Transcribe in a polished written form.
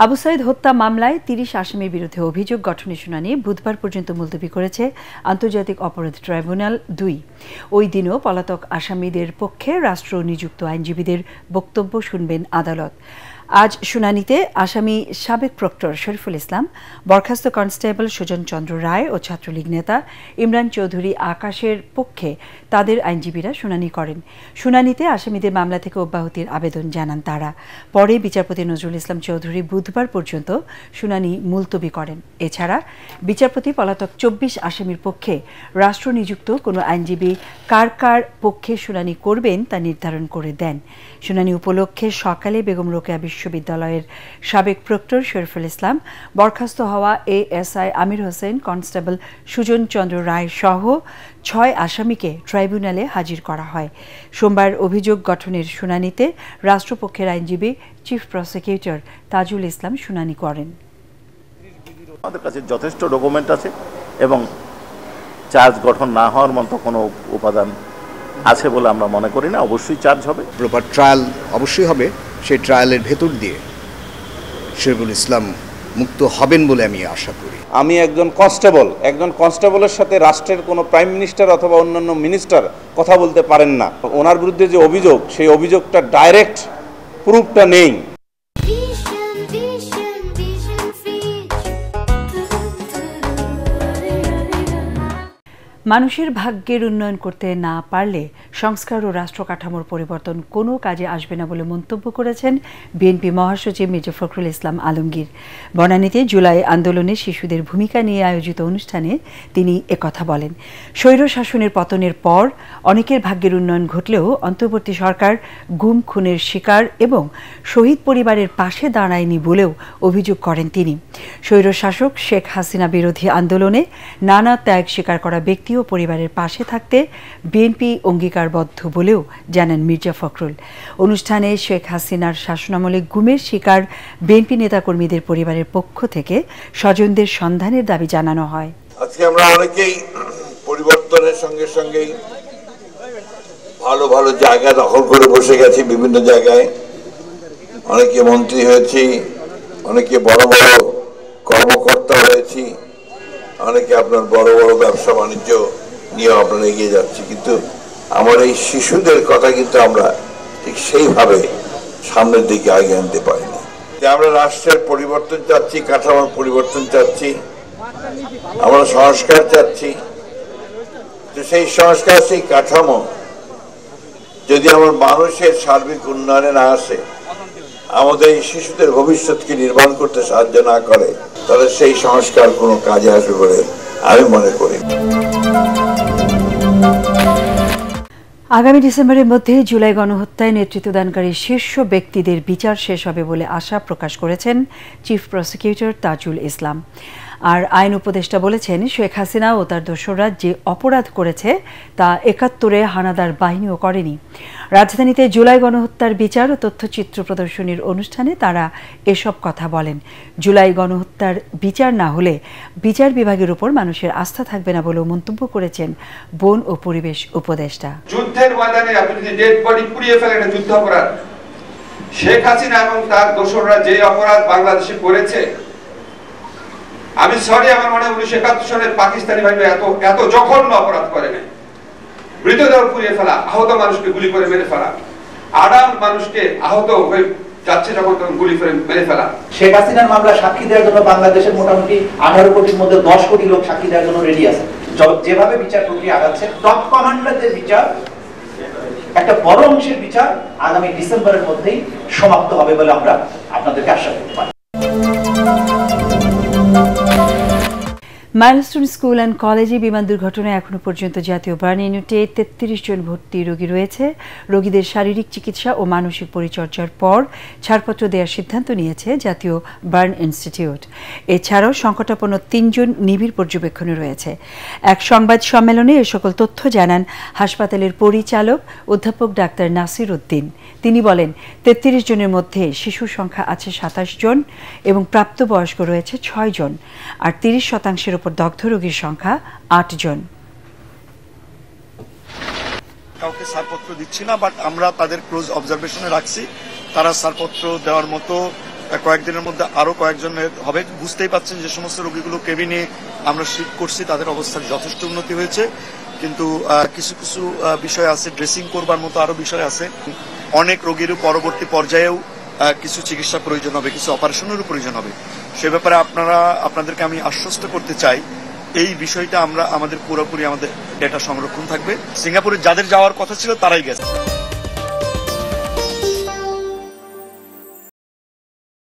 আবু সাইদ হত্যা মামলায় ৩০ আসামির বিরুদ্ধে অভিযোগ গঠনের শুনানি বুধবার পর্যন্ত মুলতবি করেছে আন্তর্জাতিক অপরাধ ট্রাইব্যুনাল ২। ওই দিনও পলাতক আসামিদের পক্ষে রাষ্ট্র নিযুক্ত আইনজীবীদের বক্তব্য শুনবেন আদালত। আজ শুনানিতে আসামি সাবেক প্রক্টর শরীফুল ইসলাম, বরখাস্ত কনস্টেবল সুজন চন্দ্র রায় ও ছাত্রলীগ নেতা ইমরান চৌধুরী আকাশের পক্ষে তাদের আইনজীবীরা শুনানি করেন। শুনানিতে আসামিদের মামলা থেকে অব্যাহতির আবেদন জানান তারা। পরে বিচারপতি নজরুল ইসলাম চৌধুরী বুধবার পর্যন্ত শুনানি মুলতবি করেন। এছাড়া বিচারপতি পলাতক ২৪ আসামির পক্ষে রাষ্ট্র নিযুক্ত কোনো আইনজীবী কার কার পক্ষে শুনানি করবেন তা নির্ধারণ করে দেন। শুনানি উপলক্ষে সকালে বেগম রোকেয়া বিশ্ববিদ্যালয়ের সাবেক প্রক্টর শরীফুল ইসলাম, বরখাস্ত হওয়া এএসআই আমির হোসেন, কনস্টেবল সুজন চন্দ্র রায় সহ ৬ আসামিকে ট্রাইব্যুনালে হাজির করা হয়। সোমবার অভিযোগ গঠনের শুনানিতে রাষ্ট্রপক্ষের আইনজীবী চিফ প্রসিকিউটর তাজুল ইসলাম শুনানি করেন। আমাদের কাছে যথেষ্ট ডকুমেন্ট আছে এবং চার্জ গঠন না হওয়ার মতো কোনো উপাদান আছে বলে আমরা মনে করি না। অবশ্যই চার্জ হবে, প্রপার ট্রায়াল অবশ্যই হবে। সেই ট্রায়ালের ভেতর দিয়ে শরীফুল ইসলাম মুক্ত হবেন বলে আমি আশা করি। আমি একজন কনস্টেবলের সাথে রাষ্ট্রের কোনো প্রাইম মিনিস্টার অথবা অন্যান্য মিনিস্টার কথা বলতে পারেন না। ওনার বিরুদ্ধে যে অভিযোগ, সেই অভিযোগটা ডাইরেক্ট প্রুফটা নেই। মানুষের ভাগ্যের উন্নয়ন করতে না পারলে সংস্কার ও রাষ্ট্র কাঠামোর পরিবর্তন কোনো কাজে আসবে না বলে মন্তব্য করেছেন বিএনপি মহাসচিব মির্জা ফখরুল ইসলাম আলমগীর। বনানীতে জুলাই আন্দোলনে শিশুদের ভূমিকা নিয়ে আয়োজিত অনুষ্ঠানে তিনি একথা বলেন। স্বৈর শাসনের পতনের পর অনেকের ভাগ্যের উন্নয়ন ঘটলেও অন্তর্বর্তী সরকার গুম খুনের শিকার এবং শহীদ পরিবারের পাশে দাঁড়ায়নি বলেও অভিযোগ করেন তিনি। স্বৈর শাসক শেখ হাসিনা বিরোধী আন্দোলনে নানা ত্যাগ স্বীকার করা ব্যক্তি ও পরিবারের পাশে থাকতে বিএনপি অঙ্গীকারবদ্ধ বলেও জানান মির্জা ফখরুল। অনুষ্ঠানে শেখ হাসিনার শাসনামলে গুমের শিকার বিএনপি নেতাকর্মীদের পরিবারের পক্ষ থেকে স্বজনদের সন্ধানের দাবি জানানো হয়। আজকে আমরা অনেকেই পরিবর্তনের সঙ্গে সঙ্গে ভালো ভালো জায়গা দখল করে বসে গেছি, বিভিন্ন জায়গায় অনেকে মন্ত্রী হয়েছি, অনেকে বড় বড় কর্মকর্তা হয়েছি, অনেকে আপনার বড় বড় ব্যবসা বাণিজ্য নিয়ে আপনারা এগিয়ে যাচ্ছি, কিন্তু আমার এই শিশুদের কথা কিন্তু আমরা ঠিক সেইভাবে সামনের দিকে এগিয়ে আনতে পারিনি। আমরা রাষ্ট্রের পরিবর্তন চাচ্ছি, কাঠামোর পরিবর্তন চাচ্ছি, আমরা সংস্কার চাচ্ছি। তো সেই সংস্কার, সেই কাঠামো যদি আমার মানুষের সার্বিক উন্নয়নে না আসে, আমাদের এই শিশুদের ভবিষ্যৎকে নির্মাণ করতে সাহায্য না করে, তাহলে সেই সংস্কার কোনো কাজে আসবে বলে আমি মনে করি। আগামী ডিসেম্বরের মধ্যে জুলাই গণহত্যায় নেতৃত্বদানকারী শীর্ষ ব্যক্তিদের বিচার শেষ হবে বলে আশা প্রকাশ করেছেন চিফ প্রসিকিউটর তাজুল ইসলাম। আর আইন উপদেষ্টা বলেছেন, শেখ হাসিনা ও তার দোসররা যে অপরাধ করেছে তা ৭১-এ হানাদার বাহিনীও করেনি। রাজধানীতে জুলাই গণহত্যার বিচার ও তথ্যচিত্র প্রদর্শনীর অনুষ্ঠানে তারা এসব কথা বলেন। জুলাই গণহত্যার বিচার না হলে বিচার বিভাগের উপর মানুষের আস্থা থাকবে না বলেও মন্তব্য করেছেন বন ও পরিবেশ উপদেষ্টা। যুদ্ধের ময়দানে আপনি যদি ডেড বডি পুড়িয়ে ফেলেন, এটা যুদ্ধ অপরাধ। শেখ হাসিনা এবং তার দোসররা যে অপরাধ বাংলাদেশে করেছে, আমি সরি, আমার মনে 1971 সালের পাকিস্তানি বাহিনী এত জঘন্য অপরাধ করে নাই। মৃতদেহ পুড়িয়ে ফেলা, আহত মানুষকে গুলি করে মেরে ফেলা, আড়াল মানুষকে আহত হয়ে যাচ্ছে যখন তখন গুলি করে মেরে ফেলা। শেখ হাসিনার মামলা সাক্ষী দেওয়ার জন্য বাংলাদেশের মোটামুটি 18 কোটির মধ্যে 10 কোটি লোক সাক্ষী দেওয়ার জন্য রেডি আছে। যেভাবে বিচার প্রক্রিয়া আগাচ্ছে, টপ কমান্ডারদের বিচার, একটা বড় অংশের বিচার আগামী ডিসেম্বরের মধ্যেই সমাপ্ত হবে বলে আমরা আপনাদেরকে আশা করতে পারি। মাইলস্টোন স্কুল অ্যান্ড কলেজে বিমান দুর্ঘটনায় এখনো পর্যন্ত জাতীয় বার্ন ইউনিটে ৩৩ জন ভর্তি রোগী রয়েছে। রোগীদের শারীরিক চিকিৎসা ও মানসিক পরিচর্যার পর ছাড়পত্র দেওয়ার সিদ্ধান্ত নিয়েছে জাতীয় বার্ন ইনস্টিটিউট। এছাড়াও সংকটাপন্ন ৩ জন নিবিড় পর্যবেক্ষণে রয়েছে। এক সংবাদ সম্মেলনে এ সকল তথ্য জানান হাসপাতালের পরিচালক অধ্যাপক ডাক্তার নাসির উদ্দিন। তিনি বলেন, ৩৩ জনের মধ্যে শিশুর সংখ্যা আছে ২৭ জন এবং প্রাপ্তবয়স্ক রয়েছে 6 জন, আর ৩০% দগ্ধ রোগীর সংখ্যা ৮ জন। কাউকে ছাড়পত্র দিচ্ছি না, বাট আমরা তাদের ক্লোজ অবজারভেশনে রাখছি। তারা ছাড়পত্র দেওয়ার মতো কয়েকদিনের মধ্যে আরো কয়েকজন হবে। বুঝতেই পাচ্ছেন যে সমস্ত রোগীগুলো কেবিনে আমরা শিফট করছি, তাদের অবস্থার যথেষ্ট উন্নতি হয়েছে, কিন্তু কিছু কিছু বিষয় আছে, ড্রেসিং করবার মতো আরো বিষয় আছে। অনেক রোগীরও পরবর্তী পর্যায়েও কিছু চিকিৎসা প্রয়োজন হবে, কিছু অপারেশনেরও প্রয়োজন হবে। সে ব্যাপারে আপনাদেরকে আমি আশ্বস্ত করতে চাই, এই বিষয়টা আমাদের পুরোপুরি আমাদের ডেটা সংরক্ষণ থাকবে। সিঙ্গাপুরে যাদের যাওয়ার কথা ছিল তারাই গেছে।